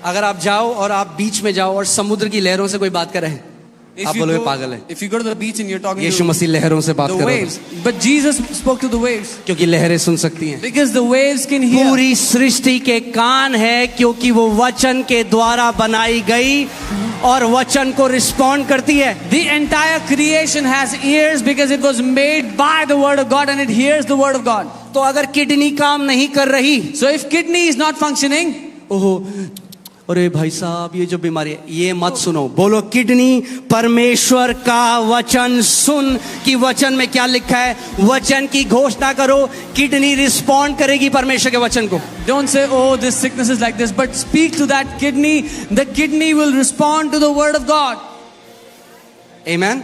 अगर आप जाओ और आप बीच में जाओ और समुद्र की लहरों से कोई बात करे, आप बोलोगे पागल है। If you go to the beach and you're talking Yeshu to मसीह लहरों से बात the कर रहा waves, but Jesus spoke to the waves क्योंकि लहरें सुन सकती हैं। because the waves can hear. पूरी सृष्टि के कान है क्योंकि वो वचन के द्वारा बनाई गई और वचन को रिस्पॉन्ड करती है। The entire creation has ears because it was made by the word of God and it hears the word of God. तो अगर किडनी काम नहीं कर रही, So if kidney is not functioning, ओहो अरे भाई साहब ये जो बीमारी है, ये मत सुनो। बोलो किडनी परमेश्वर का वचन सुन कि वचन में क्या लिखा है, वचन की घोषणा करो, किडनी रिस्पॉन्ड करेगी परमेश्वर के वचन को। don't say, oh, this sickness is like this, but speak to that kidney. The kidney will respond to the word of God. Amen.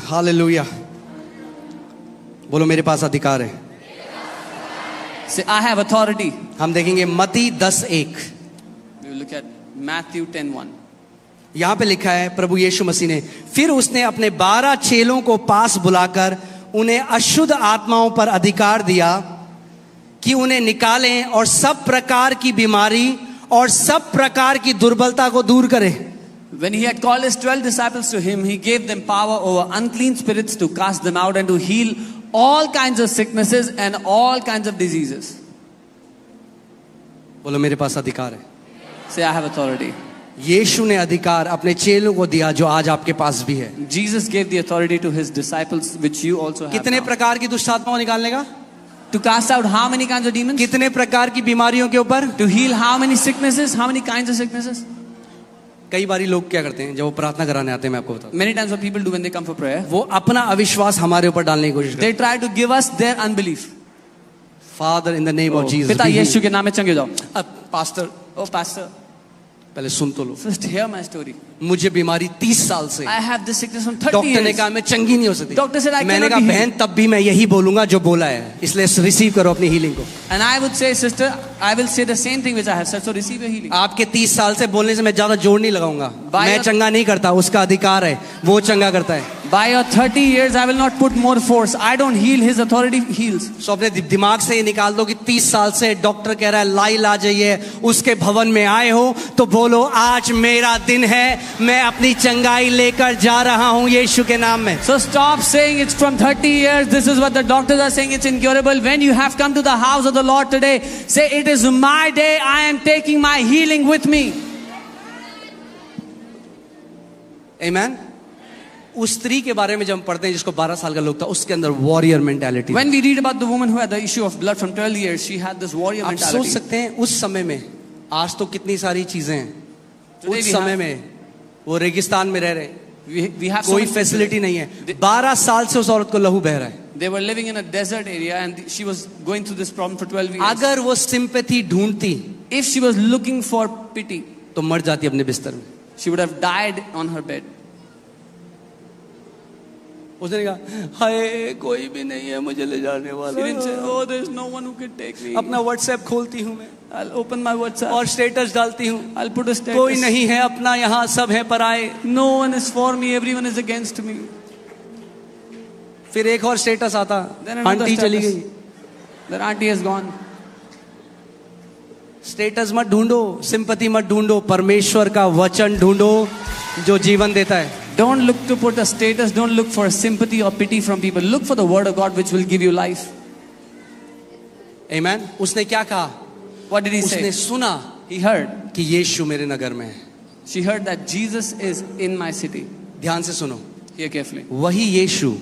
Hallelujah. बोलो मेरे पास अधिकार है। Say, I have authority. हम देखेंगे मत्ती 10:1। We will look at Matthew 10:1. यहां पे लिखा है प्रभु यीशु मसीह ने, फिर उसने अपने 12 चेलों को पास बुलाकर उन्हें अशुद्ध आत्माओं पर अधिकार दिया कि उन्हें निकालें और सब प्रकार की बीमारी और सब प्रकार की दुर्बलता को दूर करें। When he had called his 12 disciples to him, he gave them power over unclean spirits to cast them out and to heal all kinds of sicknesses and all kinds of diseases. बोलो मेरे पास अधिकार है। Say, I have authority. यीशु ने अधिकार अपने चेलों को दिया जो आज आपके पास भी है। Jesus gave the authority to his disciples, which you also have. कितने now. प्रकार की दुष्ट आत्माओं निकालने का? To cast out how many kinds of demons? कितने प्रकार की बीमारियों के ऊपर? To heal how many sicknesses? How many kinds of sicknesses? कई बारी लोग क्या करते हैं जब वो प्रार्थना कराने आते हैं, मैं आपको बताऊं, Many times what people do when they come for prayer, वो अपना अविश्वास हमारे ऊपर डालने की कोशिश करते they try to give us their unbelief. हैं। Father in the name of Jesus. पिता यीशु के नाम में चंगे जाओ। पास्टर Oh, pastor, पहले सुन तो लो, first hear my story. मुझे बीमारी 30 साल से, I have this sickness from 30 doctor ने years. कहा मैं चंगी नहीं हो सकती। Doctor said I मैंने cannot कहा be बहन healed. तब भी मैं यही बोलूंगा जो बोला है, इसलिए रिसीव करो अपनी हीलिंग को। And I would say, sister, I will say the same thing which I have said. So receive your healing. आपके 30 साल से बोलने से मैं ज्यादा जोर नहीं लगाऊंगा। By मैं your- चंगा नहीं करता, उसका अधिकार है, वो चंगा करता है। By your 30 years, I will not put more force. I don't heal. His authority heals. सो अपने दिमाग से ये निकाल दो कि 30 साल से डॉक्टर कह रहा है लाइल आ जाइए, उसके भवन में आए हो तो बोलो आज मेरा दिन है, मैं अपनी चंगाई लेकर जा रहा हूं यीशु के नाम में। So stop saying it's from 30 years. This is what the doctors are saying. It's incurable. When you have come to the house of the Lord today, say it is my day. I am taking my healing with me. आमेन। उस स्त्री के बारे में जब हम पढ़ते हैं जिसको 12 साल का लोग था, उसके अंदर warrior mentality. When we read about the woman who had the issue of blood from 12 years, she had this warrior आप सोच mentality. सकते हैं उस समय में, आज तो कितनी सारी चीजें हैं, Today उस we समय have- में वो रेगिस्तान में रह रहे हैं, We have so कोई much- फैसिलिटी नहीं है। 12 साल से उस औरत को लहू बह रहा है। They were living in a desert area and she was going through this problem for 12 years. अगर वो सिंपैथी ढूंढती If she was looking for pity, तो मर जाती अपने बिस्तर में। she would have died on her bed. उसने कहा हाय कोई भी नहीं है मुझे ले जाने She वाला। didn't say, oh, there's no one who could take me. अपना व्हाट्सएप खोलती हूँ मैं I'll open my WhatsApp. और स्टेटस डालती हूँ, I'll put a status. कोई नहीं है अपना यहाँ, सब है पराए। No one is for me. Everyone is against me. फिर एक और स्टेटस आता, Then another आंटी चली status. गई। Their auntie has gone. Status मत ढूंढो, सिंपैथी मत ढूंढो, परमेश्वर का वचन ढूंढो जो जीवन देता है। Don't look to put a status. Don't look for sympathy or pity from people. Look for the word of God which will give you life. आमेन। उसने क्या कहा? What did he उसने say? सुना He heard. कि यीशु मेरे नगर में है। She heard that Jesus is in my city. ध्यान से सुनो, Hear carefully. वही यीशु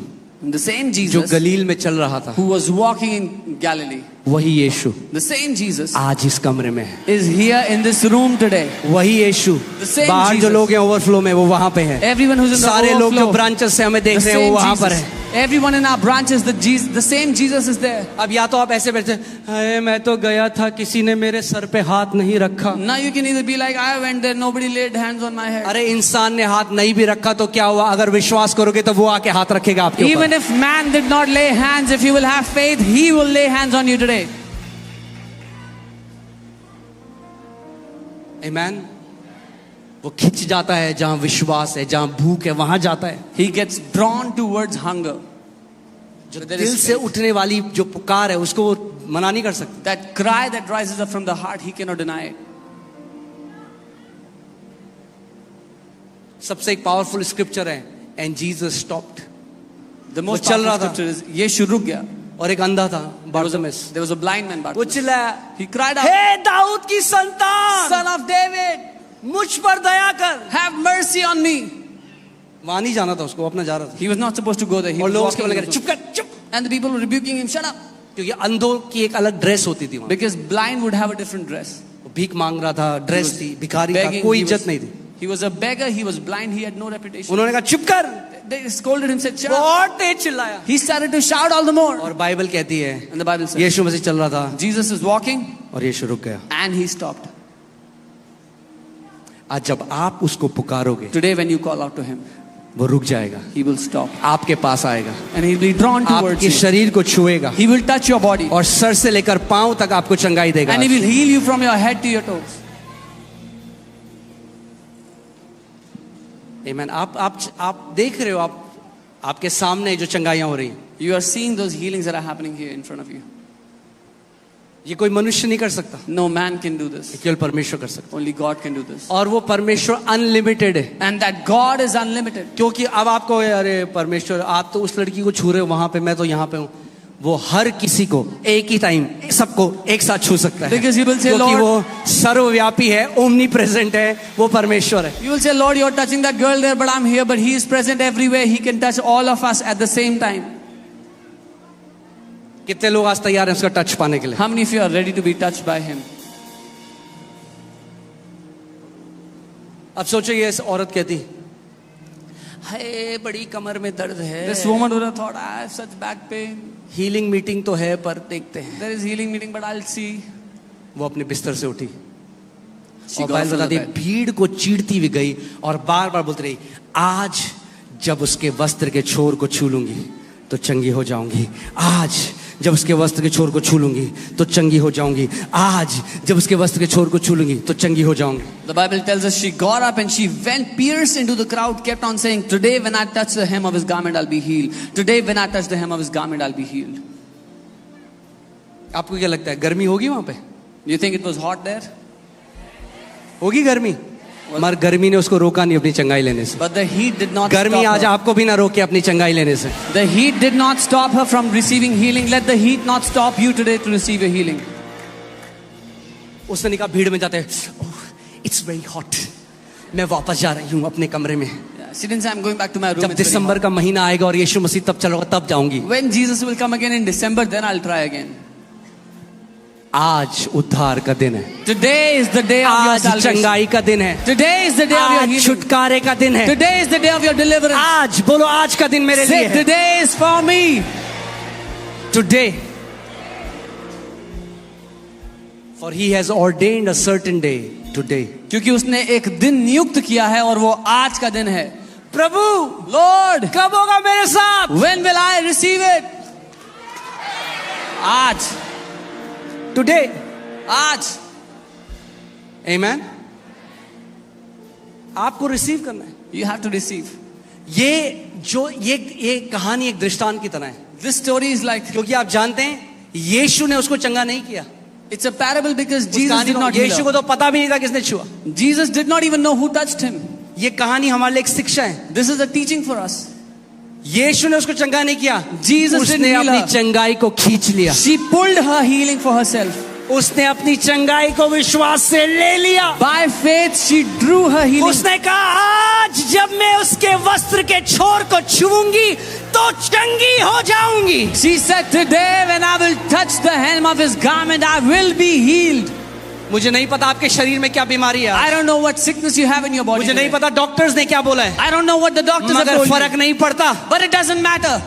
The same जो Jesus गलील में चल रहा था, who was walking in Galilee, वही यीशु the same Jesus आज इस कमरे में है। is here in this room today. वही यीशु The same बाहर जो Jesus. लोग हैं ओवरफ्लो में, वो वहां पे है। Everyone who's in the सारे लोग जो overflow, ब्रांचेस से हमें the देख रहे हैं वो same वहां पर Jesus. है। Everyone in our branches, the same Jesus is there. अब या तो आप ऐसे बैठे, हाय मैं तो गया था, किसी ने मेरे सर पे हाथ नहीं रखा। Now you can either be like, I went there, nobody laid hands on my head. अरे इंसान ने हाथ नहीं भी रखा तो क्या हुआ? अगर विश्वास करोगे तो वो आके हाथ रखेगा आपके Even ऊपर। if man did not lay hands, if you will have faith, he will lay hands on you today. आमेन। वो खिंच जाता है जहां विश्वास है, जहां भूख है, वहां जाता है। He gets drawn towards hunger. जो There दिल is से faith. उठने वाली जो पुकार है उसको वो मना नहीं कर सकते। That cry that rises up from the heart, he cannot deny it. सबसे एक पावरफुल स्क्रिप्चर है, and Jesus stopped. The most चल रहा powerful था। scripture is, यीशु रुक गया। और एक अंधा था बारतिमेस, There was a blind man, वो Bartimaeus. चिल्लाया, He cried out, हे दाऊद की संतान, Son of David, मुझ पर दया कर। have mercy on me. वहां नहीं जाना था उसको, वो अपना जा रहा था। He was not supposed to go there. He और was लोग उसके walking बोले in his चुप own. कर, चुप, And the people were rebuking him, shut up. क्योंकि अंधों की एक अलग ड्रेस होती थी वहां। Because blind would have a different dress. वो भीख मांग रहा था, ड्रेस थी, भिखारी था, Begging, कोई he इज्जत was- नहीं थी। He was a beggar, he was blind, he had no reputation. उन्होंने कहा चुप कर, They scolded him, said, shut up. बहुत तेज चिल्लाया। He started to shout all the more. और बाइबल कहती है And the Bible says, यीशु मसीह चल रहा था Jesus is walking और यीशु रुक गया। and he stopped. आज जब आप उसको पुकारोगे Today when you call out to him, वो रुक जाएगा, he will stop. आपके पास आएगा, And he will be drawn towards आपके you. शरीर को छुएगा He will touch your body. और सर से लेकर पांव तक आपको चंगाई देगा। And he will heal you from your head to your toes. आमीन। आप देख रहे हो, आपके सामने जो चंगाइयां हो रही हैं, You are seeing those healings that are happening here in front of you. ये कोई मनुष्य नहीं कर सकता, No man can do this. केवल परमेश्वर कर सकता। Only God can do this. और वो परमेश्वर अनलिमिटेड है, And that God is unlimited. क्योंकि अब आपको अरे परमेश्वर आप तो उस लड़की को छू रहे हो वहां पे, मैं तो यहाँ पे हूँ। वो हर किसी को एक ही टाइम सबको एक साथ छू सकता है, Because he will say, क्योंकि Lord- वो सर्वव्यापी है, ओमनी प्रेजेंट है, वो परमेश्वर है। You will say, Lord, you're touching that girl there, but I'm here, but he is present everywhere. He can touch all of us at the same time. कितने लोग आज तैयार हैं उसका टच पाने के लिए? How many of you are ready to be touched by him? अब सोचो ये इस औरत कहती, हाय बड़ी कमर में दर्द है, This woman would have thought, I have such back pain. Healing meeting तो है पर देखते हैं। There is healing meeting, but I'll see. वो अपने बिस्तर से उठी She और got बाइबल from the बताती है bed. भीड़ को चीरती हुई गई और बार बार बोलती रही, आज जब उसके वस्त्र के छोर को छू लूंगी तो चंगी हो जाऊंगी, आज जब उसके वस्त्र के छोर को छू लूंगी तो चंगी हो जाऊंगी, आज जब उसके वस्त्र के छोर को छू लूंगी तो चंगी हो जाऊंगी। The Bible tells us she got up and she went, pierced into the crowd, kept on saying, today when I touch the hem of his garment, I'll be healed. Today when I touch the hem of his garment, I'll be healed. आपको क्या लगता है गर्मी होगी वहां पे? You think it was hot there? होगी गर्मी, मगर गर्मी ने उसको रोका नहीं अपनी चंगाई लेने से। But the heat did not गर्मी stop आज her. आपको भी ना रोके अपनी चंगाई लेने से। The heat did not stop her from receiving healing. Let the heat not stop you today to receive your healing. उसने कहा भीड़ में जाते, इट्स वेरी हॉट, मैं वापस जा रही हूँ अपने कमरे में। Yeah, she didn't say, I'm going back to my room. जब It's very दिसंबर hot. का महीना आएगा और यीशु मसीह तब चलोगा तब जाऊंगी। When Jesus will come again in December, then I'll try again. आज उद्धार का दिन है, Today is the day of your आज salvation. चंगाई का दिन है, Today is the day of your आज healing. छुटकारे का दिन है। Today is the day of your deliverance. आज बोलो, आज का दिन मेरे लिए Say, है। today is for me. Today, for he has ordained a certain day today. क्योंकि उसने एक दिन नियुक्त किया है और वो आज का दिन है। प्रभु Lord, कब होगा मेरे साथ? when will I receive it? आज, Today, आज। Amen. आपको रिसीव करना है। You have to receive. ये कहानी एक दृष्टांत की तरह है, This story is like, क्योंकि आप जानते हैं यीशु ने उसको चंगा नहीं किया। it's a parable because उस Jesus कहानी did को- not heal यीशु को her. तो पता भी नहीं था किसने छुआ। Jesus did not even know who touched him. ये कहानी हमारे लिए एक शिक्षा है। This is a teaching for us. यीशु ने उसको चंगा नहीं किया, Jesus उसने didn't heal अपनी her. चंगाई को खींच लिया, She pulled her healing for herself. उसने अपनी चंगाई को विश्वास से ले लिया। By faith, she drew her healing. उसने कहा आज जब मैं उसके वस्त्र के छोर को छूऊंगी तो चंगी हो जाऊंगी। She said, today when I will touch the hem of his garment, I will be healed. मुझे नहीं पता आपके शरीर में क्या बीमारी है, I don't know what sickness you have in your body मुझे नहीं today. पता डॉक्टर्स ने क्या बोला है, I don't know what the doctors have मगर told फर्क you. नहीं पड़ता। But it doesn't matter.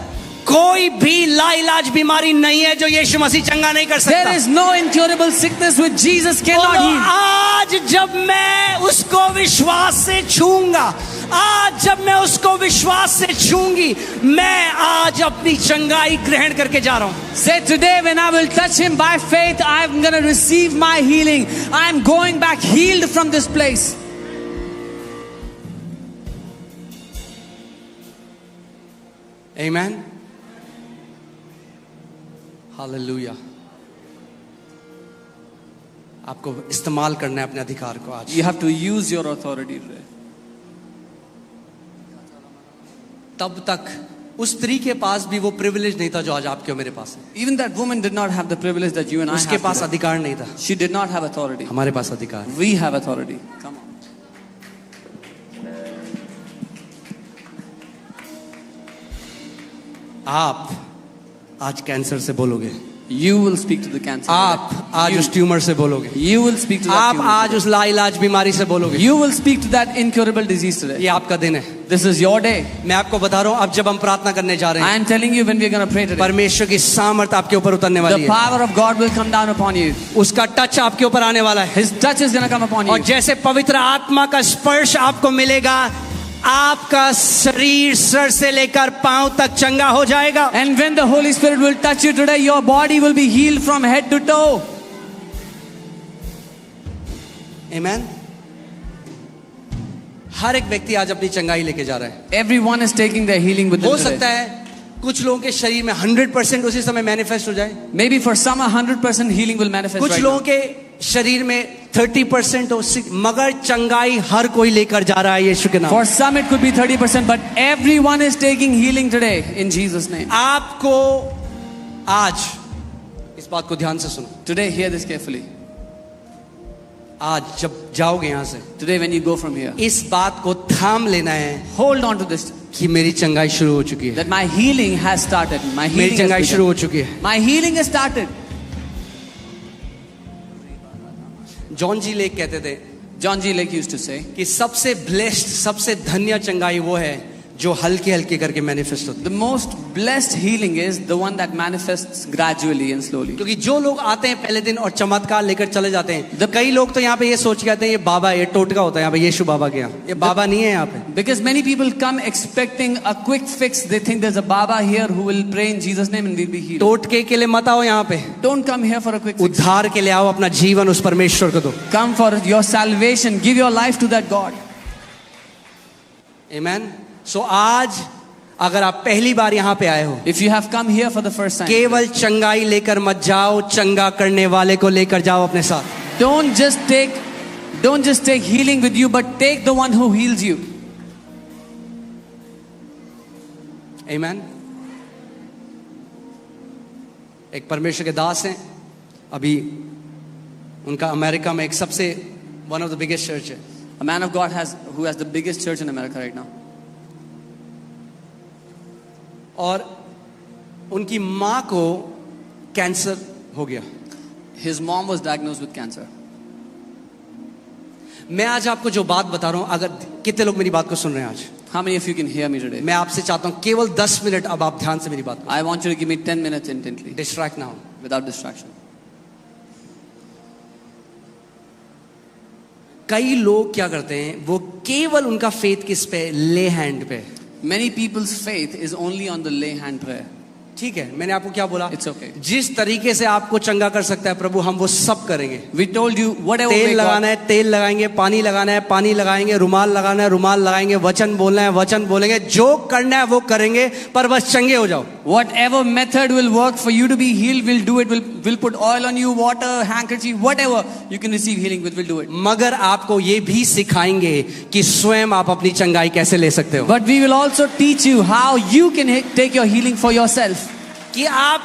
कोई भी लाइलाज बीमारी नहीं है जो यीशु मसीह चंगा नहीं कर सकता। There is no incurable sickness which Jesus cannot बोलो, heal. आज जब मैं उसको विश्वास से छूंगा, आज जब मैं उसको विश्वास से छूंगी, मैं आज अपनी चंगाई ग्रहण करके जा रहा हूं। Say, today when I will touch him by faith, I'm going to receive my healing. I'm going back healed from this place. Amen. Hallelujah. आपको इस्तेमाल करना है अपने अधिकार को आज। You have to use your authority today. तब तक उस स्त्री के पास भी वो प्रिविलेज नहीं था जो आज आपके और मेरे पास है। Even that woman did not have the privilege that you and I उसके have पास today. अधिकार नहीं था, She did not have authority. हमारे पास अधिकार है। We have authority. Come on. आप आज कैंसर से बोलोगे, You will speak to the cancer. आप आज उस ट्यूमर से बोलोगे, You will speak to that आप tumor आज today. उस लाइलाज बीमारी से बोलोगे। You will speak to that incurable disease ये today. आपका दिन है। This is your day. मैं आपको बता रहा हूँ, अब जब हम प्रार्थना करने जा रहे I हैं, am telling you when we are going to pray today. परमेश्वर की सामर्थ आपके ऊपर उतरने वाली The है, power of God will come down upon you. उसका टच आपके ऊपर आने वाला है। His touch is going to come upon और you. जैसे पवित्र आत्मा का स्पर्श आपको मिलेगा, आपका शरीर सर से लेकर पांव तक चंगा हो जाएगा। And when the Holy Spirit will touch you today, your body will be healed from head to toe. आमेन। हर एक व्यक्ति आज अपनी चंगाई लेके जा रहा है। Everyone is taking their healing with हो them सकता today. है कुछ लोगों के शरीर में 100% उसी समय मैनिफेस्ट हो जाए, Maybe for some 100% healing will manifest कुछ right लोगों now. के शरीर में 30% हो, मगर चंगाई हर कोई लेकर जा रहा है यीशु के नाम। For some it could be 30%, but everyone is taking healing today in Jesus' name. आपको आज इस बात को ध्यान से सुनो। Today, hear this carefully. आज जब जाओगे यहां से, Today, when you go from here, इस बात को थाम लेना है hold on to this, कि मेरी चंगाई शुरू हो चुकी है, that my healing has started. My मेरी healing चंगाई has शुरू begun. हो चुकी है। My healing has started. John G Lake कहते थे John G. Lake used to say, कि सबसे ब्लेस्ड, सबसे धन्य चंगाई वो है जो हल्के हल्के करके मैनिफेस्ट होती है। the most blessed healing is the one that manifests gradually and slowly. क्योंकि जो लोग आते हैं पहले दिन और चमत्कार लेकर चले जाते हैं, कई लोग तो यहाँ पे ये सोच के आते हैं ये बाबा, ये टोटका होता है यहाँ पे, यीशु बाबा के यहाँ, ये बाबा नहीं है यहाँ पे। Because many people come expecting a quick fix. They think there's a Baba here who will pray in Jesus' name and we'll be healed. टोटके के लिए मत आओ यहाँ पे, Don't come here for a quick fix. उद्धार के लिए आओ, अपना जीवन उस परमेश्वर को दो। Come for your salvation. Give your life to that God. आमेन। सो आज अगर आप पहली बार यहाँ पे आए हो, If you have come here for the first time, केवल चंगाई लेकर मत जाओ, चंगा करने वाले को लेकर जाओ अपने साथ। don't just take healing with you, but take the one who heals you. आमेन। एक परमेश्वर के दास हैं, अभी उनका अमेरिका में एक सबसे one of the biggest church है। A man of God who has the biggest church in America right now. और उनकी माँ को कैंसर हो गया। His mom was diagnosed with cancer. मैं आज आपको जो बात बता रहा हूं, अगर कितने लोग मेरी बात को सुन रहे हैं आज, How many of you can hear me today? मैं आपसे चाहता हूं केवल 10 मिनट अब आप ध्यान से मेरी बात I want you to give me 10 minutes intently, distract ना हो। without distraction. कई लोग क्या करते हैं, वो केवल उनका फेथ किस पे, ले हैंड पे। Many people's faith is only on the lay hand prayer. ठीक है, मैंने आपको क्या बोला, It's okay. जिस तरीके से आपको चंगा कर सकता है प्रभु, हम वो सब करेंगे। We told you whatever way तेल God, लगाना है तेल लगाएंगे, पानी लगाना है पानी लगाएंगे, रुमाल लगाना है रुमाल लगाएंगे, वचन बोलना है वचन बोलेंगे, जो करना है वो करेंगे, पर बस चंगे हो जाओ। whatever method will work for you to be healed, we'll do it. We'll put oil on you, water, handkerchief, whatever you can receive healing with, we'll do it. मगर आपको ये भी सिखाएंगे कि स्वयं आप अपनी चंगाई कैसे ले सकते हो। But we will also teach you how you can take your healing for yourself. कि आप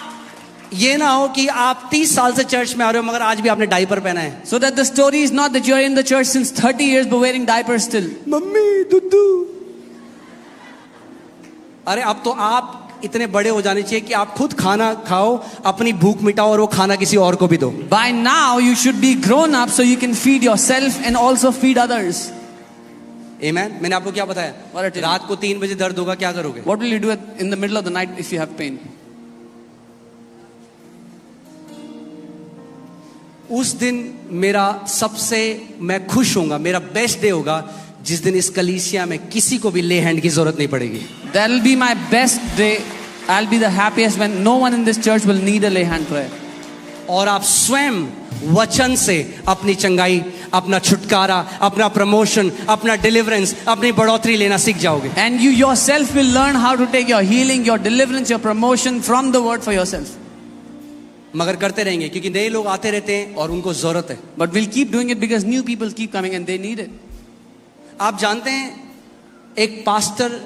ये ना हो कि आप 30 साल से चर्च में आ रहे हो मगर आज भी आपने डायपर पहना है। So that the story is not that you are in the church since 30 years but wearing diapers still. Mummy दुद्धू। अरे अब तो आप इतने बड़े हो जाने चाहिए कि आप खुद खाना खाओ, अपनी भूख मिटाओ और वो खाना किसी और को भी दो। By now you should be grown up so you can feed yourself and also feed others. Amen? मैंने आपको क्या बताया, रात को 3 बजे दर्द होगा, क्या करोगे? What will you do in the middle of the night if you have pain? उस दिन मेरा सबसे, मैं खुश होऊंगा, मेरा बेस्ट डे होगा जिस दिन इस कलीसिया में किसी को भी ले हैंड की जरूरत नहीं पड़ेगी। That will be my best day. I'll be the happiest when no one in this church will need a lay hand prayer. और आप स्वयं वचन से अपनी चंगाई, अपना छुटकारा, अपना प्रमोशन, अपना डिलीवरेंस, अपनी बढ़ोतरी लेना सीख जाओगे। And you yourself will learn how to take your healing, your deliverance, your promotion from the word for yourself. मगर करते रहेंगे क्योंकि नए लोग आते रहते हैं और उनको जरूरत है. But we'll keep doing it because new people keep coming and they need it. आप जानते हैं एक पास्टर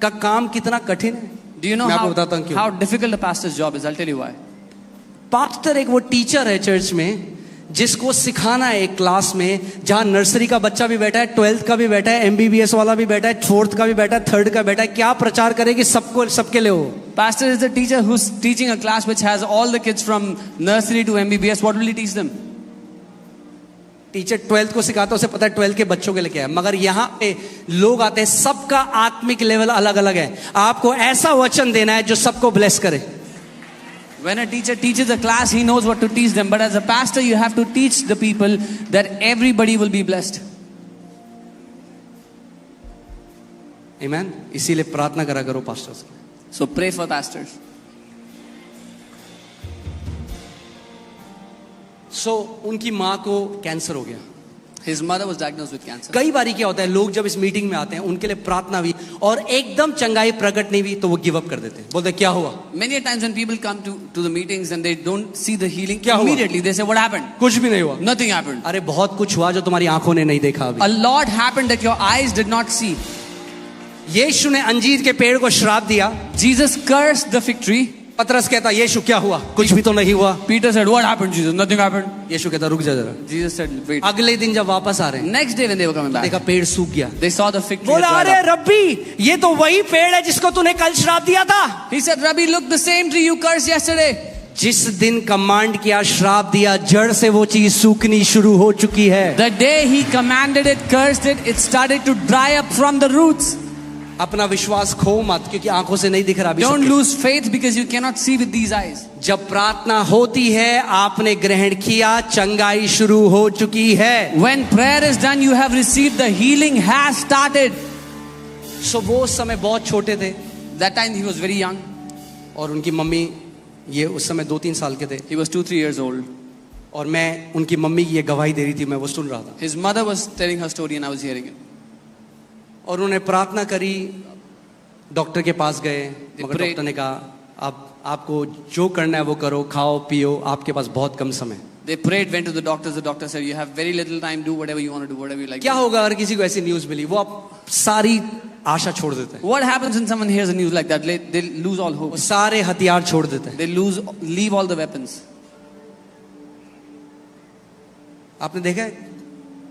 का काम कितना कठिन है? Do you know मैं आपको बताता हूं क्यों. how difficult a pastor's job is? I'll tell you why. Pastor एक वो टीचर है चर्च में जिसको सिखाना है एक क्लास में जहां नर्सरी का बच्चा भी बैठा है, 12th का भी बैठा है, MBBS वाला भी बैठा है, 4th का भी बैठा है, 3rd का बैठा है. क्या प्रचार करे कि सबको सबके लिए हो. Pastor is the teacher who's teaching a class which has all the kids from nursery to MBBS. What will he teach them? Teacher 12th को सिखाता है, उसे पता है 12th के बच्चों के लिए क्या है. मगर यहाँ पे लोग आते हैं, सबका आत्मिक लेवल अलग अलग है. आपको ऐसा वचन देना है जो सबको ब्लेस करे. When a teacher teaches a class, he knows what to teach them. But as a pastor, you have to teach the people that everybody will be blessed. Amen. इसीलिए प्रार्थना करा करो pastors. So pray for pastors. So उनकी माँ को cancer हो गया. His mother was diagnosed with cancer. कई बारी क्या होता है, लोग जब इस मीटिंग में आते हैं उनके लिए प्रार्थना हुई और एकदम चंगाई प्रकट नहीं हुई तो वो गिव अप कर देते हैं. बोलते हैं क्या हुआ. Many a times when people come to the meetings and they don't see the healing, क्या हुआ? immediately they say, what happened? कुछ भी नहीं हुआ. Nothing happened. अरे बहुत कुछ हुआ जो तुम्हारी आंखों ने नहीं देखा अभी. A lot happened that your eyes did not see. यीशु ने अंजीर के पेड़ को श्राप दिया. Jesus cursed the fig tree. पतरस कहता यीशु क्या हुआ. कुछ भी तो नहीं हुआ. Peter said, what happened, Jesus? Nothing happened. यीशु कहता रुक जा जरा. Jesus said, wait. अगले दिन जब वापस आ रहे हैं, Next day when they were coming back, देखा पेड़ सूख गया. they saw the fig tree. बोला had अरे dried up. रब्बी ये तो वही पेड़ है जिसको तूने कल श्राप दिया था. He said, Rabbi, look, the same tree you cursed yesterday. जिस दिन कमांड किया, श्राप दिया, जड़ से वो चीज सूखनी शुरू हो चुकी है. The day he commanded it, cursed it, it started to dry up from the roots. अपना विश्वास खो मत क्योंकि आंखों से नहीं दिख रहा अभी. Don't lose faith because you cannot see with these eyes. जब प्रार्थना होती है, आपने ग्रहण किया, चंगाई शुरू हो चुकी है. When prayer is done, you have received, the healing has started. सो वो समय बहुत छोटे थे That time he was very young. और उनकी मम्मी ये उस समय 2-3 साल के थे. He was 2-3 years old. और मैं उनकी मम्मी की ये गवाही दे रही थी, मैं वो सुन रहा था. His mother was telling her story and I was hearing it. और उन्होंने प्रार्थना करी, डॉक्टर के पास गए, मगर prayed. डॉक्टर ने कहा आपको जो करना है वो करो, खाओ पियो, आपके पास बहुत कम समय. They prayed, went to the doctors. The doctor said, you have very little time, do whatever you want to do, whatever you like. क्या होगा अगर किसी को ऐसी न्यूज मिली, वो आप सारी आशा छोड़ देते हैं. What happens when someone hears a news like that? They lose all hope. वो सारे हथियार छोड़ देते हैं. They leave all the weapons. आपने देखा है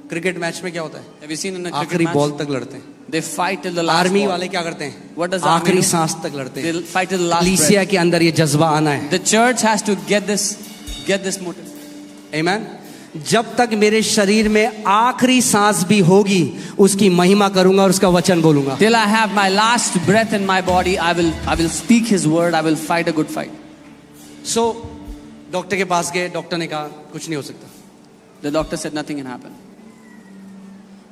क्रिकेट मैच में क्या होता है, Have you seen in a cricket आखिरी match? बॉल तक लड़ते हैं. They fight till the last army ball. वाले क्या करते हैं, What does the army आखिरी do? सांस तक लड़ते हैं. They'll fight till the last कलीसिया breath. के अंदर ये जज्बा आना है. The church has to get this motive. आमीन. जब तक मेरे शरीर में आखिरी सांस भी होगी, उसकी महिमा करूंगा और उसका वचन बोलूंगा. Till I have my last breath in my body, I will speak His word. I will fight a good fight. So doctor के पास गए, डॉक्टर ने कहा कुछ नहीं हो सकता. The doctor said nothing can happen.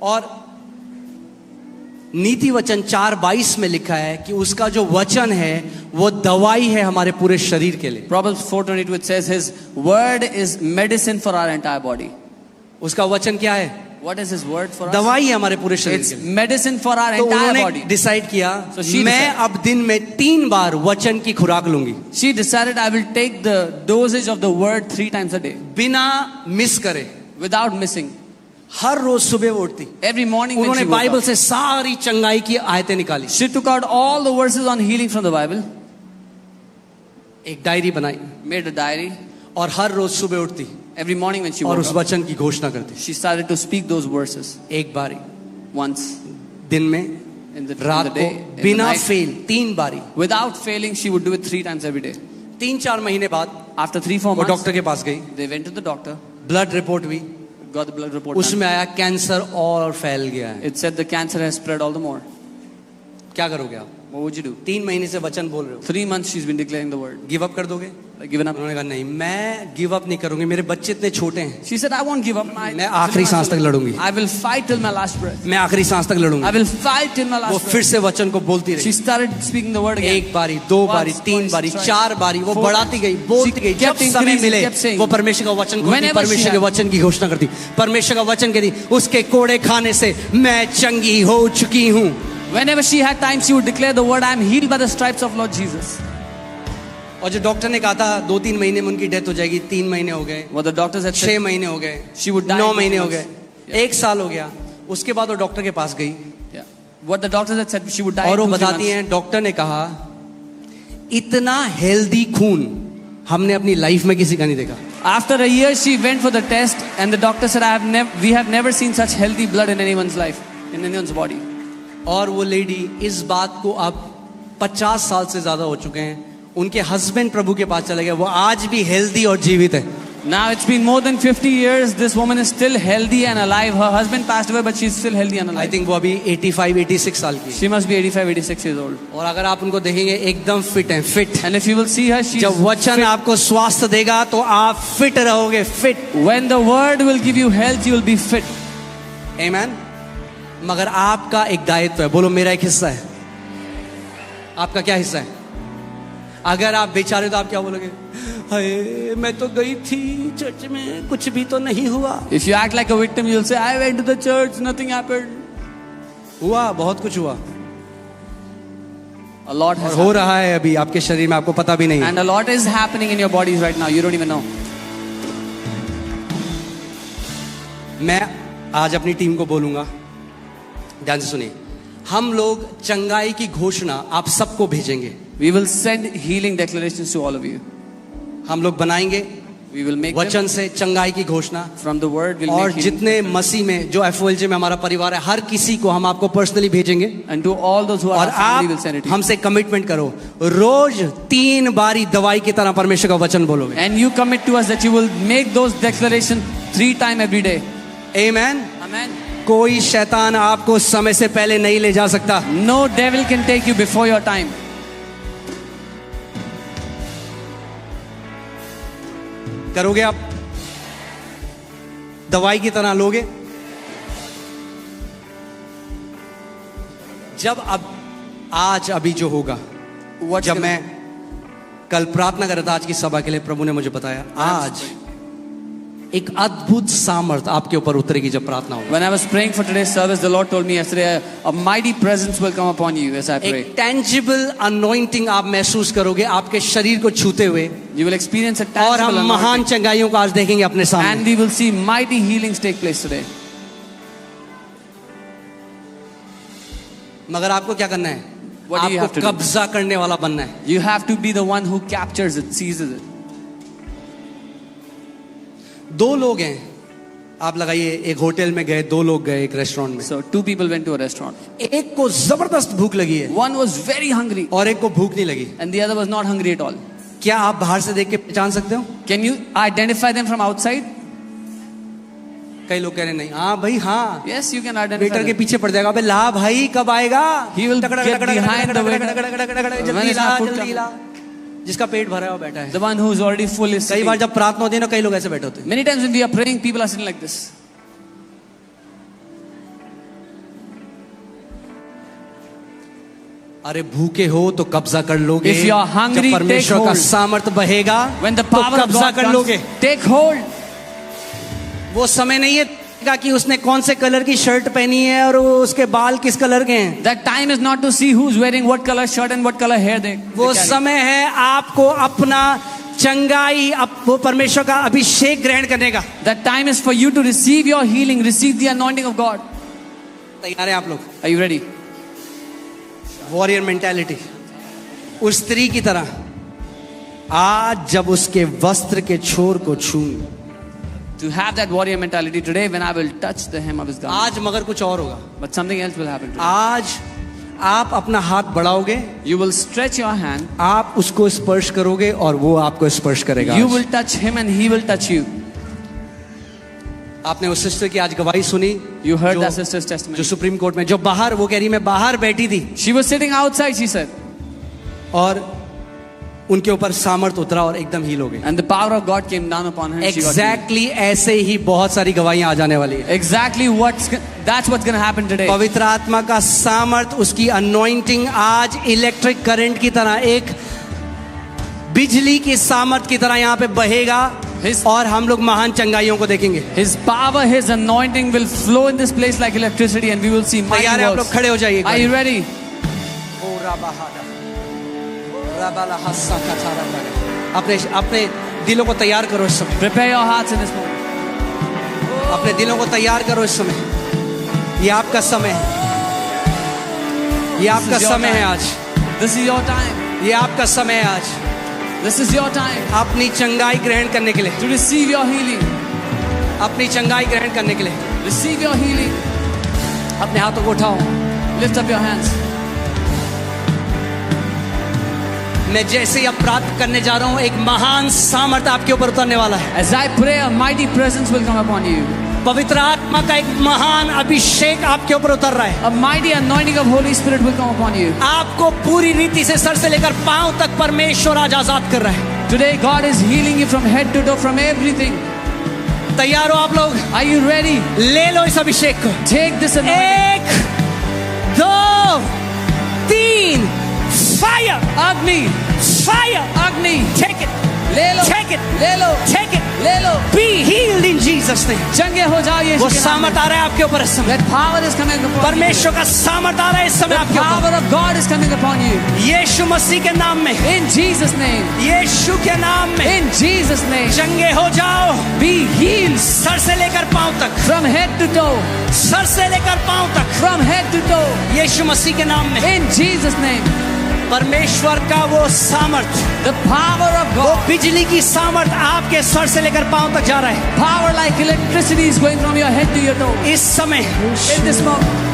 और नीति वचन 4:22 में लिखा है कि उसका जो वचन है वो दवाई है हमारे पूरे शरीर के लिए. Proverbs 4:22 it says His word is medicine for our entire body. उसका वचन क्या है, What is His word for us? दवाई है हमारे पूरे शरीर It's के लिए. medicine for our तो entire उन्होंने body. डिसाइड किया, So she मैं decided. अब दिन में 3 बार वचन की खुराक लूंगी, She decided I will take the dosage of the word 3 times a day बिना मिस करे. without missing. हर रोज सुबह वो उठती, Every morning when उन्होंने she woke बाइबल up, से सारी चंगाई की आयतें निकाली, she took out all the verses on healing from the Bible, एक डायरी बनाई made a diary. और हर रोज सुबह उठती Every morning when she और woke उस up, वचन की घोषणा करती. she started to speak those verses एक बारी once दिन में, in the रात को, day, in the बिना night. फेल 3 बारी. Without failing, she would do it 3 times every day. 3-4 महीने बाद After 3-4 वो months, डॉक्टर के पास गई, they went to the doctor, blood report हुई, got the blood report. उसमें आया कैंसर और फैल गया है. It said the cancer has spread all the more. क्या करोगे आप? What would you do? 3 महीने से वचन बोल रहे हो, 3 months she's been declaring the word. Give up कर दोगे? Given up. उन्होंने कहा नहीं, मैं गिव अप नहीं करूंगी, मेरे बच्चे इतने छोटे हैं, She said, I won't give up. मैं आखिरी सांस तक लड़ूंगी, I will fight till my last breath. मैं आखिरी सांस तक I लड़ूंगी. will fight till my वो last फिर breath. से वचन को बोलती She रही. started speaking the word again. एक बारी, 2 बारी, Once, 3 twice, बारी, thrice, 4 बारी, वो 4 बढ़ाती गई, बोलती She गई. जब kept समय increasing, मिले kept saying. वो परमेश्वर का वचन कहती, Whenever she परमेश्वर के had- वचन की घोषणा करती, परमेश्वर का वचन कहती, उसके कोड़े खाने से मैं चंगी हो चुकी हूँ. Whenever she had time, she would declare the word, I am healed by the stripes of Lord Jesus. और जो डॉक्टर ने कहा था 2-3 महीने में उनकी डेथ हो जाएगी, 3 महीने हो गए, What the doctors had 6 said, महीने हो गए, she would die 9 in महीने 2 हो गए, months. 1 साल हो गया. उसके बाद वो डॉक्टर के पास गई yeah. What the doctors had said, she would die और in वो 2-3 बताती months. हैं, डॉक्टर ने कहा इतना हेल्दी खून हमने अपनी लाइफ में किसी का नहीं देखा. After a year, she went for the test, and the doctor said, we have never seen such healthy blood in anyone's life, in anyone's body. और वो लेडी इस बात को अब 50 साल से ज्यादा हो चुके हैं, उनके हस्बैंड प्रभु के पास चले गए, वो आज भी हेल्दी और जीवित है. Now it's been more than 50 years. This woman is still healthy and alive. Her husband passed away, but she's still healthy and I alive. Think वो अभी 85-86 साल की है. She must be 85-86 years old. और अगर आप उनको देखेंगे एकदम फिट हैं, fit. And if you will see her, she's जब वचन आपको स्वास्थ्य देगा तो आप फिट रहोगे, fit. when the word will give you health, you will be fit. आमेन. मगर आपका एक दायित्व है. बोलो मेरा एक हिस्सा है. आपका क्या हिस्सा है? अगर आप बेचारे हो तो आप क्या बोलोगे? हाय मैं तो गई थी चर्च में, कुछ भी तो नहीं हुआ. If you act like a victim, you'll say, I went to the church, nothing happened. हुआ, बहुत कुछ हुआ. A lot has और हो रहा है अभी आपके शरीर में, आपको पता भी नहीं है. And a lot is happening in your bodies right now. You don't even know. मैं आज अपनी टीम को बोलूंगा, ध्यान से सुनिए. हम लोग चंगाई की घोषणा आप सबको भेजेंगे. We will send healing declarations to all of you. हम लोग बनाएंगे We will make वचन them से चंगाई की घोषणा. from the word. We'll और make healing. जितने मसीह में जो FOLJ में हमारा परिवार है, हर किसी को हम आपको पर्सनली भेजेंगे. And to all those who are और our family, we'll send it आप to you. हमसे कमिटमेंट करो, रोज 3 बारी दवाई की तरह परमेश्वर का वचन बोलोगे. And you commit to us that you will make those declarations 3 times every day. Amen. Amen. कोई शैतान आपको समय से पहले नहीं ले जा सकता. No devil can take you before your time. करोगे आप? दवाई की तरह लोगे? जब अब आज अभी जो होगा, What's जब gonna- मैं कल प्रार्थना कर रहा था आज की सभा के लिए, प्रभु ने मुझे बताया आज एक अद्भुत सामर्थ आपके ऊपर उतरेगी जब प्रार्थना होगी. When I was praying for today's service, the Lord told me yesterday, a mighty presence will come upon you as I pray. एक टेंजिबल अनॉइंटिंग आप महसूस करोगे आपके शरीर को छूते हुए. You will experience a और tangible हम महान anointing. चंगाइयों को आज देखेंगे अपने And सामने. we will see mighty healings take place today. मगर आपको क्या करना है? What do you have आपको to do? कब्जा करने वाला बनना है. You have to be the one who captures it, seizes it. 2 लोग हैं, आप लगाइए, एक होटल में गए, 2 लोग गए एक रेस्टोरेंट में. So 2 people went to a restaurant. एक को जबरदस्त भूख लगी है One was very hungry और एक को भूख नहीं लगी. and the other was not hungry at all. क्या आप बाहर से देख के पहचान सकते हो? Can you identify them from outside? कई लोग कह रहे नहीं. हाँ भाई हाँ, Yes, you can identify waiter के them. पीछे पड़ जाएगा. अबे ला भाई, कब आएगा? He will get behind the waiter. जल्दी When is La, our food जल्दी coming? ला. जिसका पेट भरा है वो बैठा है. The one who is already full is कई sitting. बार जब प्रार्थना होती है ना, कई लोग ऐसे बैठे होते हैं. Many times when we are praying, people are sitting like this. अरे भूखे हो तो कब्जा कर लोगे. If you are hungry, जब परमेश्वर take का hold. सामर्थ बहेगा When the तो power of कब्जा God कर लोगे. comes, take hold. वो समय नहीं है कि उसने कौन से कलर की शर्ट पहनी है और वो उसके बाल किस कलर के हैं. That time is not to see who's wearing what color shirt and what color hair they वो carry. समय है आपको अपना चंगाई, वो परमेश्वर का अभिषेक ग्रहण करने का. That time is for you to receive your healing, receive the anointing of God. तैयार हैं आप लोग? Are you ready? Warrior mentality, उस स्त्री की तरह. आज जब उसके वस्त्र के छोर को छूऊं, To have that warrior mentality today, when I will touch the hem of his garment. आज मगर कुछ और होगा. But something else will happen today. आज आप अपना हाथ बढ़ाओगे, You will stretch your hand. आप उसको स्पर्श करोगे और वो आपको स्पर्श करेगा. You will touch him and he will touch you. आपने उस सिस्टर की आज गवाही सुनी. You heard जो- that sister's testimony. जो सुप्रीम कोर्ट में, जो बाहर, वो कह रही मैं बाहर बैठी थी She was sitting outside, she said. और उनके ऊपर सामर्थ उतरा और एकदम हील हो गई. And the power of God came down upon her and she got healed. Exactly ऐसे ही बहुत सारी गवाहियां आ जाने वाली है. Exactly that's what's going to happen today. पवित्र आत्मा का सामर्थ, उसकी अनॉइंटिंग आज इलेक्ट्रिक करंट की तरह, एक बिजली की सामर्थ की तरह यहाँ पे बहेगा और हम लोग महान चंगाइयों को देखेंगे. His power, his anointing will flow in this place like electricity and we will see mighty तैयार है आप लोग? works. खड़े हो जाइए. Are you ready? अपने अपने दिलों को तैयार करो इस समय। Prepare your hearts in this moment. अपने दिलों को तैयार करो इस समय। ये आपका समय है, ये आपका This is your समय है time. आज, This is your time. ये आपका समय है आज This is your time अपनी चंगाई ग्रहण करने के लिए, to receive your healing. अपनी चंगाई ग्रहण करने के लिए। Receive your healing. अपने हाथों को उठाओ। Lift up your hands. मैं जैसे ही अब प्राप्त करने जा रहा हूँ, एक महान सामर्थ्य आपके ऊपर उतरने वाला है। As I pray, a mighty presence will come upon you. पवित्र आत्मा का एक महान अभिषेक आपके ऊपर उतर रहा है। A mighty anointing of Holy Spirit will come upon you. आपको पूरी रीति से सर से लेकर पांव तक परमेश्वर आज आजाद कर रहा है। Today, God is healing you from head to toe, from everything. तैयार हो आप लोग? Are you ready? ले लो इस अभिषेक को। Take this anointing. 1 2 3 fire Agni, fire Agni. Take it ले लो, Take it. ले लो, टेक इट ले लो. Be healed in Jesus name. चंगे हो जाओ यीशु वो के नाम में. सामर्थ्य आ रहा है आपके ऊपर इस समय। That power is coming upon you. परमेश्वर का सामर्थ्य आ रहा है इस समय The आपके ऊपर। power of God is coming upon you. यीशु मसीह के नाम में, In Jesus' name. यीशु के नाम में In Jesus' name. चंगे हो जाओ। Be healed सर से लेकर पांव तक, from head to toe. Sir से लेकर पांव तक, From head to toe. यीशु मसीह के नाम में। In Jesus' name. परमेश्वर का वो सामर्थ्य, The power of वो God. बिजली की सामर्थ्य आपके सर से लेकर पांव तक जा रहा है Power like electricity is going from your head to your toe. इस समय। In this moment,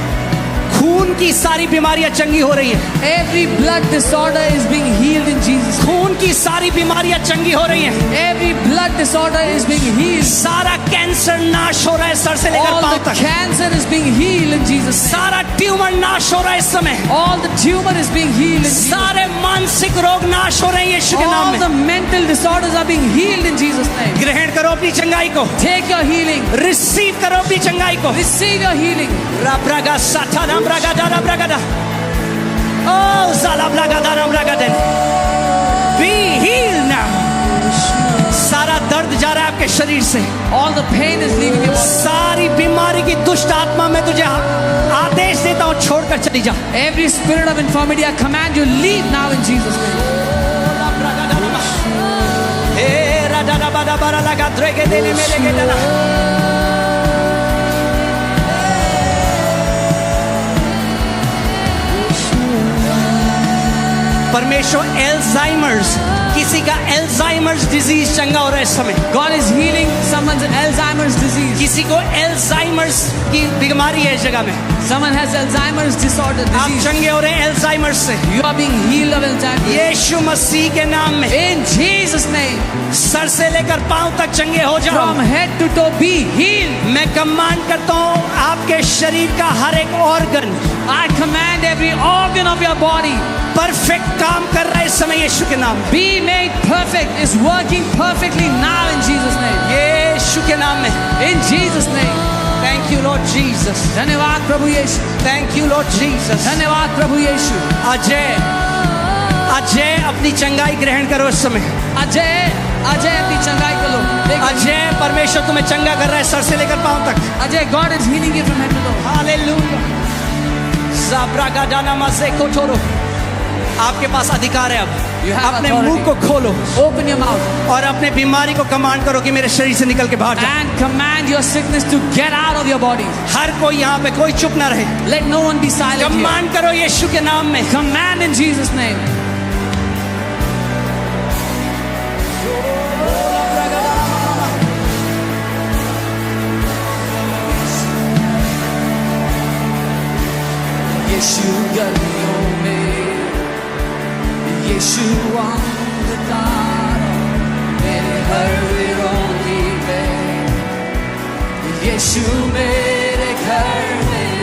खून की सारी बीमारियां चंगी हो रही है। every blood disorder is being healed in Jesus' name. खून की सारी बीमारियां चंगी हो रही हैं। Every blood disorder is being healed. सारा कैंसर नाश हो रहा है सर से लेकर All पांव the तक। cancer is being healed in Jesus' name. सारा ट्यूमर नाश हो रहा है इस समय। All the tumor is being healed in Jesus' name. सारे मानसिक रोग नाश हो रहे हैं यीशु के नाम All में। the mental disorders are being healed in Jesus' name. ग्रहण करो अपनी चंगाई को, Take your healing. रिसीव करो अपनी चंगाई को। Receive your healing. राब्रागा साथाना ब्रागादा राब्रागादा O Zala ब्रागादा राब्रागादा। Be healed now। सारा दर्द जा रहा है आपके शरीर से। All the pain is leaving your body. सारी बीमारी की दुष्ट आत्मा में तुझे आदेश देता हूँ, छोड़कर चली जा। Every spirit of infirmity, I command you, leave now in Jesus' name. हे राजा बादा बारा लगा द्रेगे देने में लेके जाना। परमेश्वर एल्जाइमर्स, किसी का एल्जाइमर्स डिजीज चंगा हो रहा है इस समय। God is healing someone's Alzheimer's disease. किसी को एल्जाइमर्स की बीमारी है इस जगह में, Someone has Alzheimer's disorder आप disease. चंगे हो रहे हैं एल्जाइमर्स से। You are being healed of Alzheimer's. यीशु मसीह के नाम में In Jesus' name. सर से लेकर पांव तक चंगे हो जाओ। From head to toe, be healed. मैं कमांड करता हूँ आपके शरीर का हर एक organ I command every organ of your body perfect काम कर रहा है इस समय यीशु के नाम में। be made perfect, is working perfectly now in Jesus' name. यीशु के नाम में। In Jesus' name. Thank you Lord Jesus, धन्यवाद प्रभु यीशु. Thank you Lord Jesus. धन्यवाद प्रभु यीशु. अजय, अजय अपनी चंगाई ग्रहण करो इस समय। अजय, अजय अपनी चंगाई कर लो. देखो, अजय, परमेश्वर तुम्हें चंगा कर रहा है सर से लेकर पांव तक। Ajay, God is healing you from head to toe. Hallelujah. ज़ाब्रागादाना मज़े कोठोरो। आपके पास अधिकार है अब। You have अपने authority. मुंह को खोलो Open your mouth और अपने बीमारी को कमांड करो कि मेरे शरीर से निकल के बाहर जा। and command your sickness to get out of your body. हर कोई यहाँ पे, कोई चुप ना रहे। Let no one be silent here. Command करो यीशु के नाम में। Command in Jesus' name. यीशु गलियों में, यीशु अंधकार मेरे हर विरोधी में, यीशु मेरे घर में,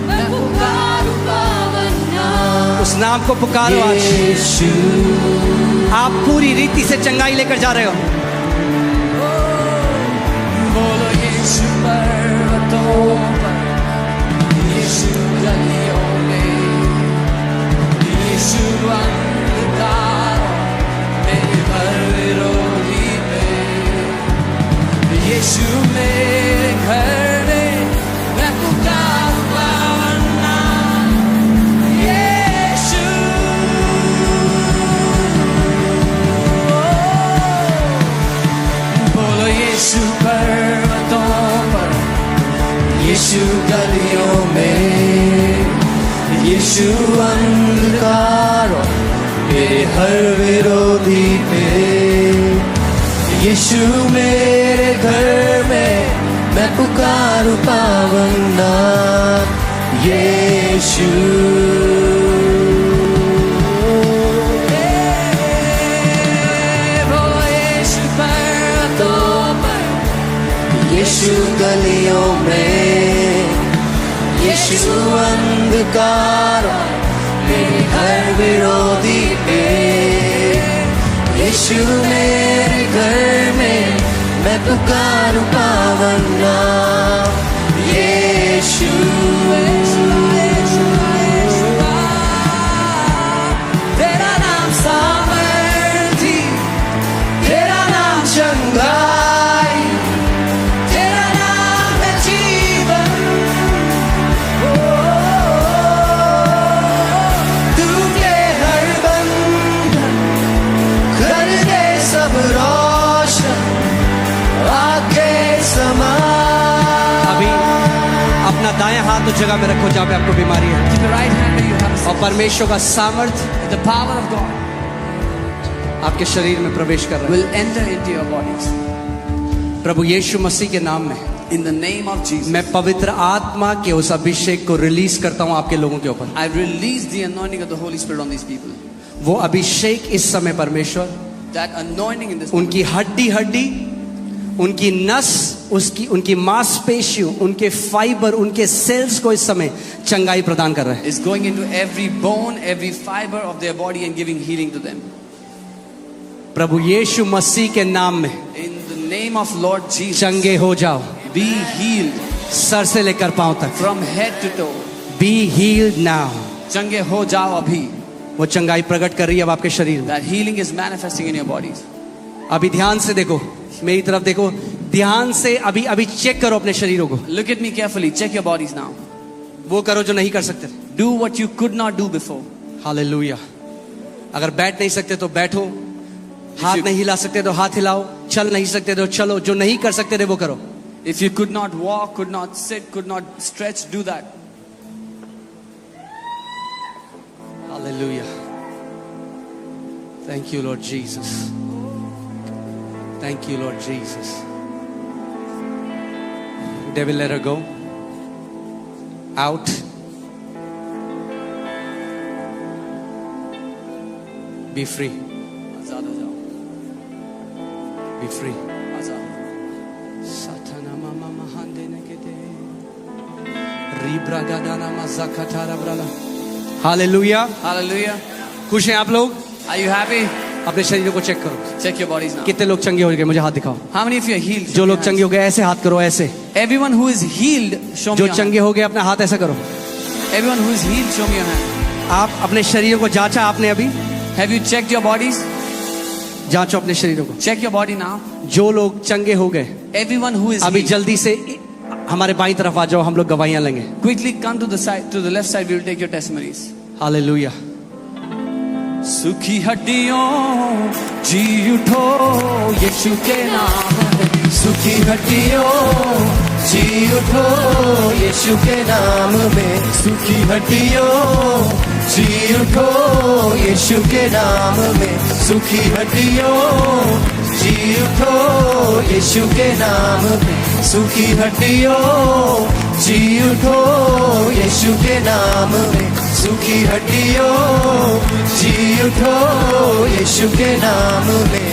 मैं पुकारूं पावन नाम. उस नाम को पुकारो आज। यीशु. आप पूरी रीति से चंगाई लेकर जा रहे हो। बोलो यीशु पर्वतों पर, यीशु गलियों में, यीशु अंधकार मेरे हर विरोधी में, यीशु मेरे घर में, मैं पुकारूं पावन नाम. यीशु, यीशु गलियों में, यीशु अंधकार और मेरे हर विरोधी पे, यीशु मेरे घर में मैं पुकारूं पावन नाम यीशु। यीशु गलियों में, यीशु अंधकार मेरे हर विरोधी पे, यीशु मेरे घर में मैं पुकारूं पावन नाम यीशु। तेरा नाम सामर्थी, तेरा नाम चंगाई, तेरा नाम है जीवन। तूने हर बंधन कर दे सब रोशन आके समा। अभी अपना दायां हाथ उस जगह में रखो जहां पे आपको बीमारी है, Keep your right hand where you have और परमेश्वर का सामर्थ the power of God आपके शरीर में प्रवेश कर रहा है। will enter into your bodies. प्रभु यीशु मसीह के नाम में In the name of Jesus, मैं पवित्र आत्मा के उस अभिषेक को रिलीज करता हूं आपके लोगों के ऊपर। I release the anointing of the Holy Spirit on these people. वो अभिषेक इस समय परमेश्वर That anointing in this उनकी हड्डी हड्डी, उनकी नस, उसकी उनकी मांसपेशियों, उनके फाइबर, उनके सेल्स को इस समय चंगाई प्रदान कर रहा है। is going into every bone, every fiber of their body and giving healing to them. प्रभु यीशु मसीह के नाम में In the name of Lord Jesus, चंगे हो जाओ, be healed सर से लेकर पांव तक। from head to toe. Be healed now. चंगे हो जाओ अभी. वो चंगाई प्रकट कर रही है अब आपके शरीर में। That healing is manifesting in your bodies. अभी ध्यान से देखो, मेरी तरफ देखो, ध्यान से अभी अभी चेक करो अपने शरीरों को। Look at me carefully. Check your bodies now. वो करो जो नहीं कर सकते। Do what you could not do before. Hallelujah. अगर बैठ नहीं सकते तो बैठो, हाथ नहीं हिला सकते तो हाथ हिलाओ, चल नहीं सकते तो चलो, जो नहीं कर सकते थे वो करो। If you could not walk, could not sit, could not stretch, do that. Hallelujah. Thank you, Lord Jesus. Thank you, Lord Jesus. Devil, let her go. Out. Be free. आजाद हो जाओ. Be free. Azad. Satana mama mahande negede. Ribra gadana mazakatara brala. Hallelujah. Hallelujah. खुश हैं आप लोग? Are you happy? अपने शरीरों को check करो। Check your bodies now. कितने लोग चंगे हो गए? मुझे हाथ दिखाओ। How many of you are healed? जो लोग चंगे हो गए ऐसे हाथ करो, ऐसे। Everyone who is healed, show me जो your hand. चंगे हो गए अपना हाथ ऐसा करो। Everyone who is healed, show me your hand. आप अपने शरीर को जांचा आपने अभी? Have you checked your bodies? जांचो अपने शरीरों को। Check your body now. जो लोग चंगे हो गए Everyone who is अभी healed, जल्दी से हमारे बाईं तरफ आ जाओ, हम लोग गवाहियां लेंगे। quickly come to the side, to the left side. We will take your testimonies. Hallelujah. सुखी हड्डियों जी उठो यीशु के नाम में. सुखी हड्डियों जी उठो यीशु के नाम में। सुखी हड्डियों जी उठो यीशु के नाम में। सुखी हड्डियों जी उठो यीशु के नाम में। सुखी हड्डियों जी उठो यीशु के नाम में। सुखी हड्डियों जी उठो यीशु के नाम में।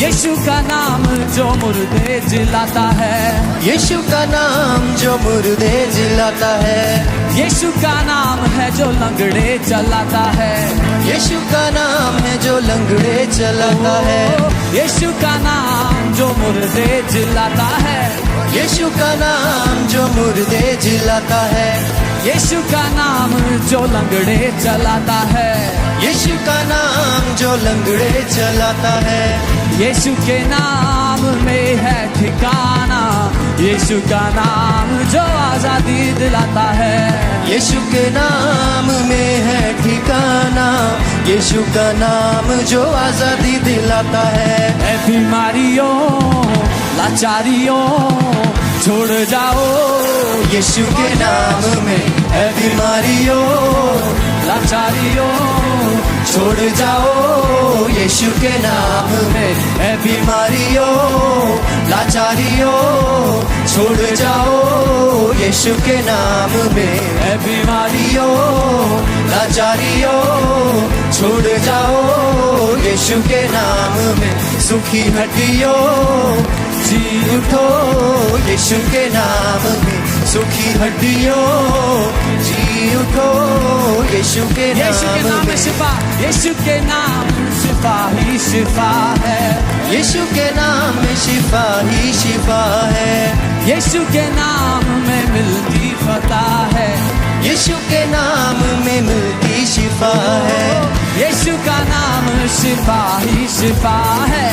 यीशु का नाम जो मुर्दे जिलाता है. यीशु का नाम जो मुर्दे जिलाता है। यीशु का नाम है जो लंगड़े चलाता है. यीशु का नाम है जो लंगड़े चलाता है। यीशु का नाम जो मुर्दे जिलाता है. यीशु का नाम जो मुर्दे जिलाता है। यीशु का नाम जो लंगड़े चलाता है. यीशु का नाम जो लंगड़े चलाता है। यीशु के नाम में है ठिकाना. यीशु का नाम जो आजादी दिलाता है. यीशु के नाम में है ठिकाना। यीशु का नाम जो आजादी दिलाता है। बीमारियों लाचारियों छोड़ जाओ यीशु के नाम में है बीमारियों लाचारियों छोड़ जाओ। यीशु के नाम में है बीमारियों लाचारियों छोड़ जाओ। यीशु के नाम में है बीमारियों लाचारियों छोड़ जाओ। यीशु के नाम में सुखी हड्डियों जी उठो। यीशु के नाम में सुखी हड्डियों जी उठो। यीशु के नाम में शिफा, यीशु के नाम शिफा ही शिफा है। यीशु के नाम में शिफा ही शिफा है। यीशु के नाम में मिलती फतह है। यीशु के नाम में मिलती शिफा है। यीशु का नाम शिफा ही शिफा है।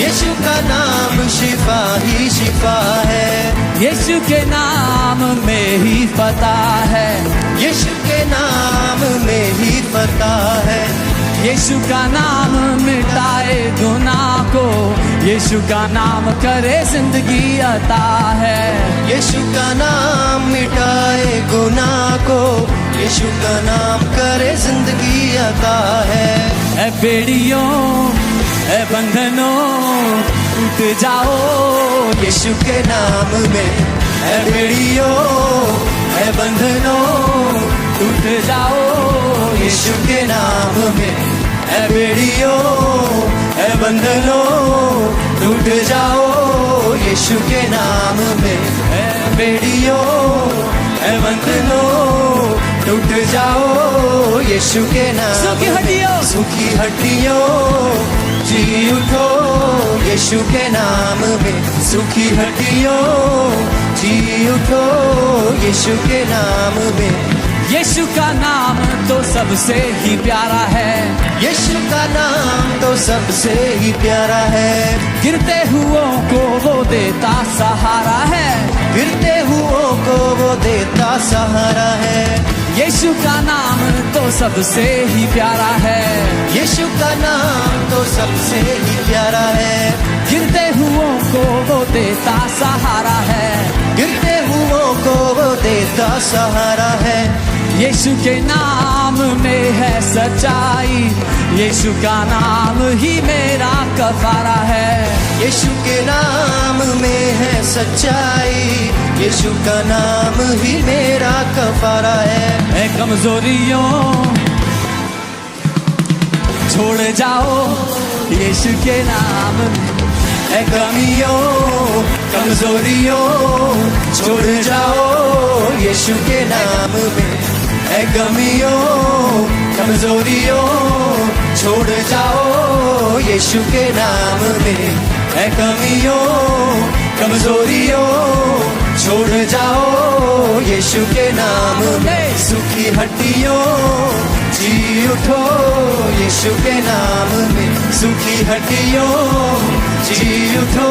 यीशु का नाम शिफा ही शिफा है। यीशु के नाम में ही फतह है। यीशु के नाम में ही फतह है। यीशु का नाम मिटाए गुनाह को। यीशु का नाम करे जिंदगी अता है। यीशु का नाम मिटाए गुनाह को। यीशु का नाम करे जिंदगी अता है। ऐ बेड़ियों ऐ बंधनों टूट जाओ यीशु के नाम में है बेड़ियों है बंधनों टूट जाओ। यीशु के नाम में है बेड़ियों है बंधनों टूट जाओ। यीशु के नाम में है बेड़ियों है बंधनों टूट जाओ। यीशु के नाम सुखी हड्डियों सुखी हड्डियों जी उठो। यीशु के नाम में सुखी हड्डियों जी उठो। यीशु के नाम में यीशु का नाम तो सबसे ही प्यारा है। यीशु का नाम तो सबसे ही प्यारा है। गिरते हुओं को वो देता सहारा है। गिरते हुओं को वो देता सहारा है। यीशु का नाम तो सबसे ही प्यारा है। यीशु का नाम तो सबसे ही प्यारा है। गिरते हुओं को वो देता सहारा है। गिरते हुओं को वो देता सहारा है। यीशु के नाम में है सच्चाई। यीशु का नाम ही मेरा कफारा है। यीशु के नाम में है सच्चाई। यीशु का नाम ही मेरा कफारा है। कमजोरियों छोड़ जाओ यीशु के नाम में। कमियों कमजोरियों छोड़ जाओ यीशु के नाम में। कमियों कमजोरियों छोड़ जाओ यीशु के नाम में। कमियों कमजोरियों छोड़ जाओ यीशु के नाम में। सुखी हड्डियों जी उठो यीशु के नाम में। सुखी हड्डियों जी उठो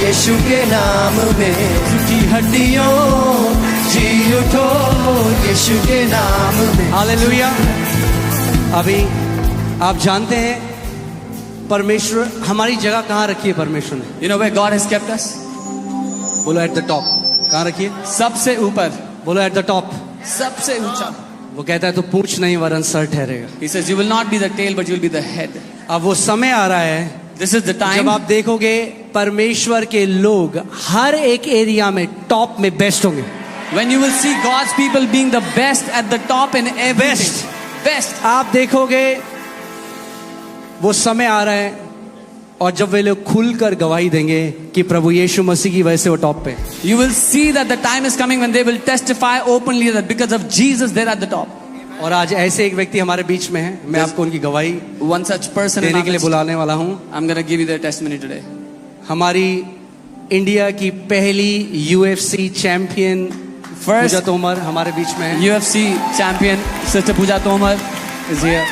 यीशु के नाम में। सुखी हड्डियों जी उठो यीशु के नाम में। हालेलुया। अभी आप जानते हैं परमेश्वर हमारी जगह कहाँ रखी है परमेश्वर ने? You know where God has kept us? बोलो एट द टॉप। कहाँ रखी है? सबसे ऊपर। बोलो एट द टॉप। सबसे ऊंचा। वो कहता है तो पूंछ नहीं वरन सर ठहरेगा। He says you will not be the tail but you will be the head. अब वो समय आ रहा है This is the time जब आप देखोगे परमेश्वर के लोग हर एक एरिया में टॉप में बेस्ट होंगे। when you will see God's people being the best at the top in everything. Best. आप देखोगे वो समय आ रहा है और जब वे लोग खुलकर गवाही देंगे कि प्रभु यीशु मसीह की वजह से वो टॉप पे। You will see that the time is coming when they will testify openly that because of Jesus they're at the top. और आज ऐसे एक व्यक्ति हमारे बीच में है। मैं आपको उनकी गवाही One such person in देने our के लिए midst. बुलाने वाला हूँ। I'm going to give you their testimony today. हमारी इंडिया की पहली UFC चैंपियन First पूजा तोमर हमारे बीच में है। UFC champion Sister Pooja Tomar is here.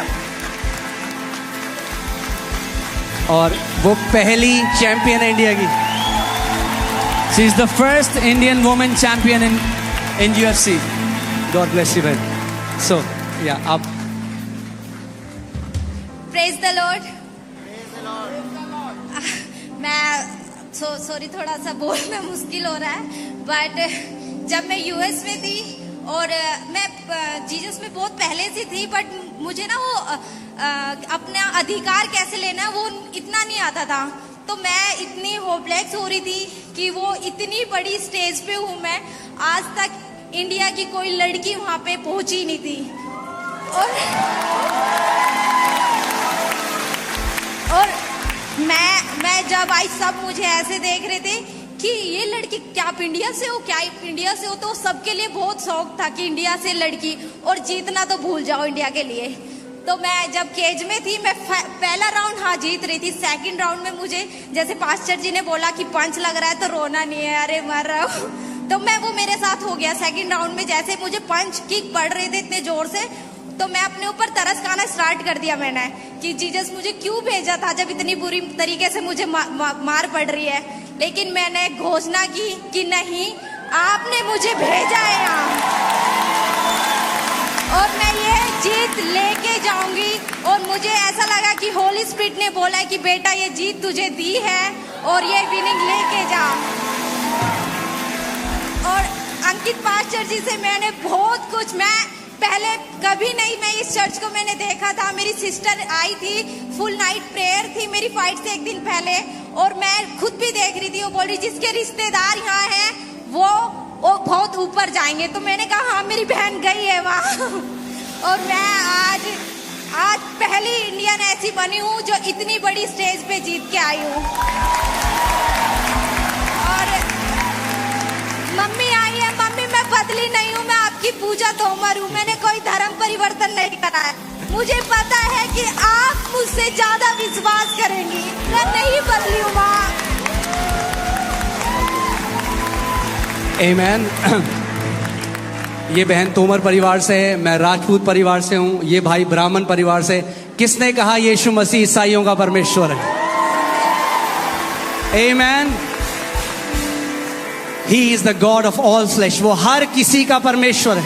और वो पहली चैंपियन है इंडिया की। She is the first Indian woman champion in UFC. God bless you भाई। सो या आप प्रेज द लॉर्ड। मैं सॉरी थोड़ा सा बोलना मुश्किल हो रहा है, बट जब मैं यूएस में थी और मैं जीसस में बहुत पहले से थी, बट मुझे ना वो अपना अधिकार कैसे लेना वो इतना नहीं आता था। तो मैं इतनी होपलेस हो रही थी कि वो इतनी बड़ी स्टेज पे हूँ मैं, आज तक इंडिया की कोई लड़की वहाँ पे पहुंची नहीं थी। और मैं जब आई सब मुझे ऐसे देख रहे थे कि ये लड़की क्या आप इंडिया से हो, क्या आप इंडिया से हो। तो सबके लिए बहुत शौक था कि इंडिया से लड़की, और जीतना तो भूल जाओ इंडिया के लिए। तो मैं जब केज में थी, मैं पहला राउंड हाँ जीत रही थी। सेकंड राउंड में मुझे जैसे पास्टर जी ने बोला कि पंच लग रहा है तो रोना नहीं है, अरे मर रहा हूँ, तो मैं वो मेरे साथ हो गया। सेकंड राउंड में जैसे मुझे पंच किक पड़ रहे थे इतने जोर से, तो मैं अपने ऊपर तरस खाना स्टार्ट कर दिया मैंने कि जीसस मुझे क्यों भेजा था जब इतनी बुरी तरीके से मुझे मार पड़ रही है। लेकिन मैंने घोषणा की कि नहीं, आपने मुझे भेजा है यहाँ, और मैं ये जीत लेके जाऊंगी। और मुझे ऐसा लगा कि होली स्पिरिट ने बोला है कि बेटा ये जीत तुझे दी है और ये विनिंग लेके जा। और अंकित पास्टर जी से मैंने बहुत कुछ, मैं पहले कभी नहीं, मैं इस चर्च को मैंने देखा था, मेरी सिस्टर आई थी, फुल नाइट प्रेयर थी मेरी फाइट से एक दिन पहले, और मैं खुद भी देख रही थी, वो बोल रही जिसके रिश्तेदार यहाँ हैं वो बहुत ऊपर जाएंगे। तो मैंने कहा हाँ मेरी बहन गई है वहाँ। और मैं आज पहली इंडियन ऐसी बनी हूँ जो इतनी बड़ी स्टेज पे जीत के आई हूँ। और मम्मी आई है, मम्मी मैं बदली नहीं हूँ, मैं आपकी पूजा तोमर हूँ, मैंने कोई धर्म परिवर्तन नहीं करा है। मुझे पता है कि आप मुझसे ज्यादा विश्वास करेंगी, मैं नहीं बदली हूँ माँ। आमेन। ये बहन तोमर परिवार से है, मैं राजपूत परिवार से हूँ, ये भाई ब्राह्मण परिवार से। किसने कहा यीशु मसीह ईसाइयों का परमेश्वर है? आमेन। He is the God of all flesh, वो हर किसी का परमेश्वर है।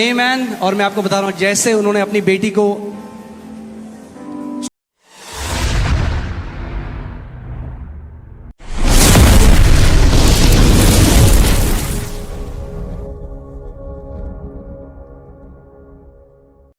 आमेन। और मैं आपको बता रहा हूँ, जैसे उन्होंने अपनी बेटी को